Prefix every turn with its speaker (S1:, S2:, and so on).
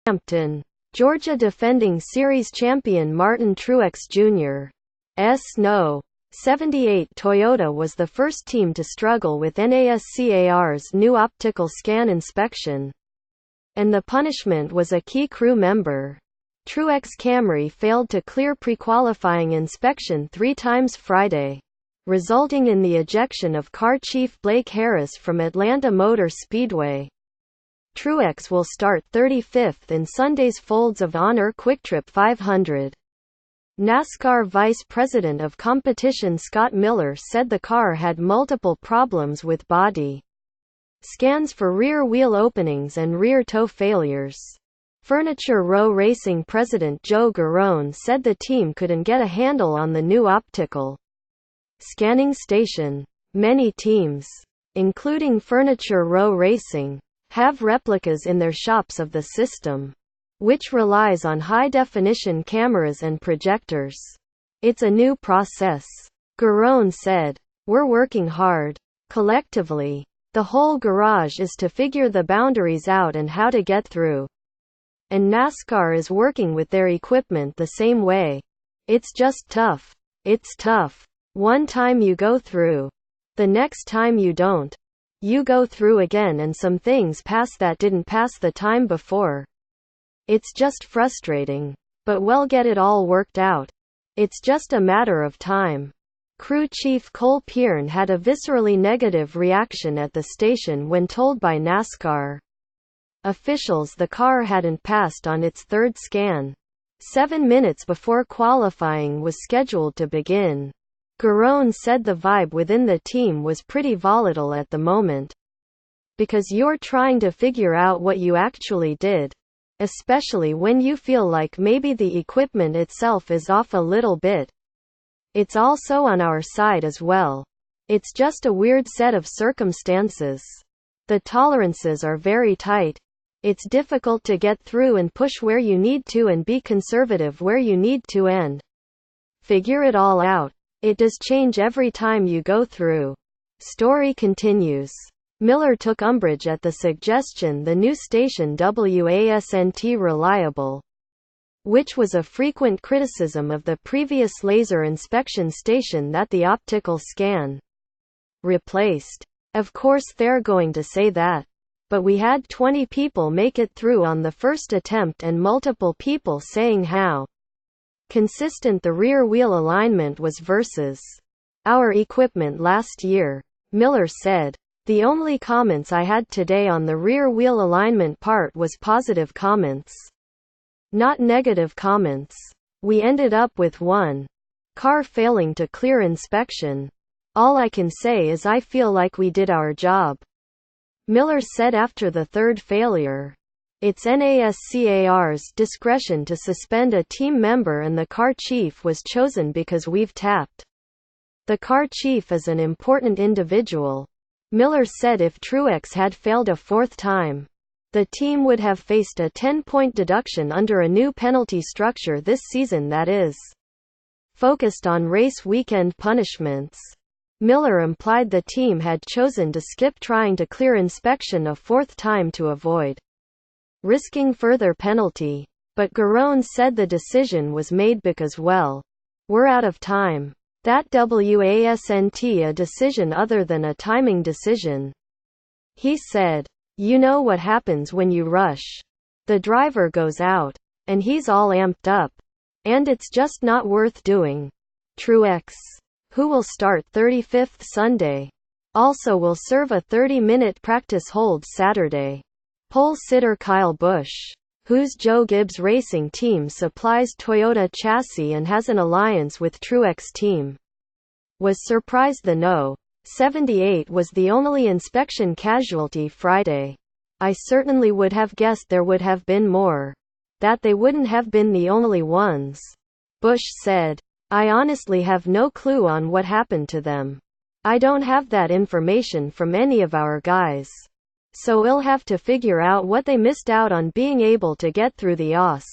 S1: Hampton, Georgia. Defending series champion Martin Truex Jr.'s No. 78 Toyota was the first team to struggle with NASCAR's new optical scan inspection, and the punishment was a key crew member. Truex Camry failed to clear pre-qualifying inspection 3 times Friday, resulting in the ejection of car chief Blake Harris from Atlanta Motor Speedway. Truex will start 35th in Sunday's Folds of Honor QuickTrip 500. NASCAR Vice President of Competition Scott Miller said the car had multiple problems with body scans for rear wheel openings and rear toe failures. Furniture Row Racing President Joe Garone said the team couldn't get a handle on the new optical scanning station. Many teams, including Furniture Row Racing, have replicas in their shops of the system, which relies on high-definition cameras and projectors. It's a new process, Garone said. We're working hard. Collectively, the whole garage is to figure the boundaries out and how to get through. And NASCAR is working with their equipment the same way. It's just tough. It's tough. One time you go through. The next time you don't. You go through again and some things pass that didn't pass the time before. It's just frustrating. But we'll get it all worked out. It's just a matter of time. Crew Chief Cole Pearn had a viscerally negative reaction at the station when told by NASCAR officials the car hadn't passed on its third scan, 7 minutes before qualifying was scheduled to begin. Garone said the vibe within the team was pretty volatile at the moment. Because you're trying to figure out what you actually did, especially when you feel like maybe the equipment itself is off a little bit. It's also on our side as well. It's just a weird set of circumstances. The tolerances are very tight. It's difficult to get through and push where you need to and be conservative where you need to and figure it all out. It does change every time you go through. Story continues. Miller took umbrage at the suggestion the new station wasn't reliable, which was a frequent criticism of the previous laser inspection station that the optical scan replaced. Of course they're going to say that. But we had 20 people make it through on the first attempt and multiple people saying how consistent the rear wheel alignment was versus our equipment last year, Miller said. The only comments I had today on the rear wheel alignment part was positive comments, not negative comments. We ended up with one car failing to clear inspection. All I can say is I feel like we did our job, Miller said after the third failure. It's NASCAR's discretion to suspend a team member and the car chief was chosen because we've tapped. The car chief is an important individual. Miller said if Truex had failed a 4th time, the team would have faced a 10-point deduction under a new penalty structure this season that is focused on race weekend punishments. Miller implied the team had chosen to skip trying to clear inspection a 4th time to avoid risking further penalty. But Garone said the decision was made because we're out of time. That wasn't a decision other than a timing decision. He said, you know what happens when you rush. The driver goes out. And he's all amped up. And it's just not worth doing. Truex, who will start 35th Sunday, also will serve a 30-minute practice hold Saturday. Pole sitter Kyle Busch, whose Joe Gibbs Racing team supplies Toyota chassis and has an alliance with Truex team, was surprised the No. 78 was the only inspection casualty Friday. I certainly would have guessed there would have been more. That they wouldn't have been the only ones. Busch said, I honestly have no clue on what happened to them. I don't have that information from any of our guys. So we'll have to figure out what they missed out on being able to get through the OS.